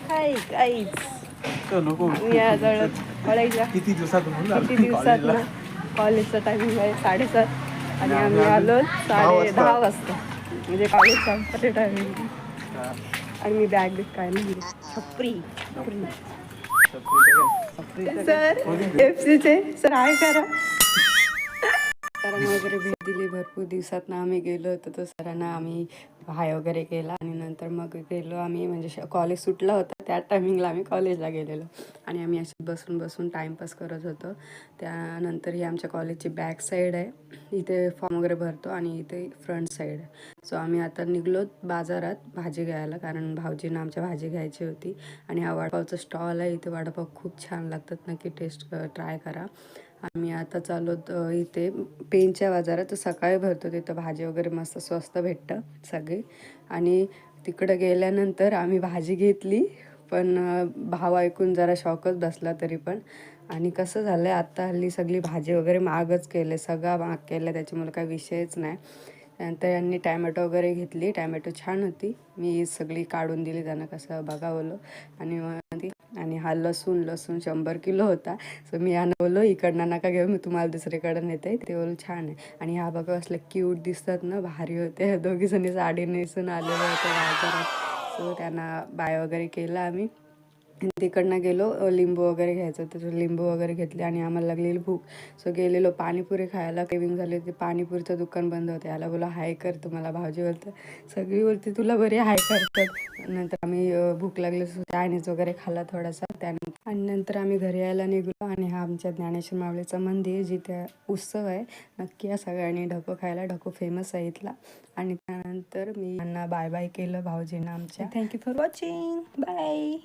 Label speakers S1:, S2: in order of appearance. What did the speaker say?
S1: Hi guys,
S2: किती दिवसात
S1: ना कॉलेजचा टायमिंग आहे 7:30 आणि आम्ही आलो 10:30 वाजता, म्हणजे कॉलेज संपते टायमिंग. आणि मी बॅग बिग काय नाही, छपरी सर FC सर आहे करा. सरांना वगैरे भेट दिली, भरपूर दिवसात ना आम्ही गेलो होतो, तर सरांना आम्ही हाय वगैरे केला आणि नंतर मग गेलो आम्ही, म्हणजे कॉलेज सुटलं होतं त्या टायमिंगला आम्ही कॉलेजला गेलेलो आणि आम्ही असे बसून बसून टाईमपास करत होतो. त्यानंतर ही आमच्या कॉलेजची बॅक साईड आहे, इथे फॉर्म वगैरे भरतो आणि इथे फ्रंट साईड आहे. सो आम्ही आता निघलो बाजारात भाजी घ्यायला, कारण भाऊजींना आमच्या भाजी घ्यायची होती. आणि हा वडापावचा स्टॉल आहे, इथे वडापाव खूप छान लागतात, नक्की टेस्ट ट्राय करा. आम्ही आता चाललो इथे पेनच्या बाजारात, सकाळी भरतो तिथं भाजी वगैरे मस्त स्वस्त भेटतं सगळी. आणि तिकडं गेल्यानंतर आम्ही भाजी घेतली, पण भाव ऐकून जरा शॉकच बसला तरी पण. आणि कसं झालं आहे, आत्ता हल्ली सगळी भाजी वगैरे महागच केले, सगळा महाग केलं, त्याच्यामुळे काही विषयच नाही. त्यानंतर यांनी टॅमॅटो वगैरे घेतली, टॅमॅटो छान होती, मी सगळी काढून दिली त्यांना, कसं बघावलं. आणि हा लसूण 100 किलो होता. सो मी यांना बोललो इकडनं नका घेऊ, मी तुम्हाला दुसरीकडे नेते. ते बोलू छान आहे. आणि हा बघा असले क्यूट दिसतात ना, भारी होते. दोघी जणी साडी नेसून आलेले होते बाजारात. सो त्यांना बाय वगैरे केलं आम्ही. तिकडनं गेलो, लिंबू वगैरे घ्यायचं होतं, लिंबू वगैरे घेतले आणि आम्हाला लागलेली भूक. सो गेलेलो पाणीपुरी खायला, क्रेविंग झाली होती. पाणीपुरीचं दुकान बंद होतं, याला बोला हाय कर, तुम्हाला भाऊजी बोलतं सगळी बोलते तुला बरी हाय करतात. नंतर आम्ही भूक लागली चायनीज वगैरे खाल्ला थोडासा. त्यानंतर आणि नंतर आम्ही घरी यायला निघलो. आणि हा आमच्या ज्ञानेश्वर माऊलीचं मंदिर, जिथे उत्सव आहे, नक्की या सगळ्यांनी ढको खायला, ढको फेमस आहे इथला. आणि त्यानंतर मी यांना बाय बाय केलं भाऊजींना आमच्या. Thank you for watching, bye.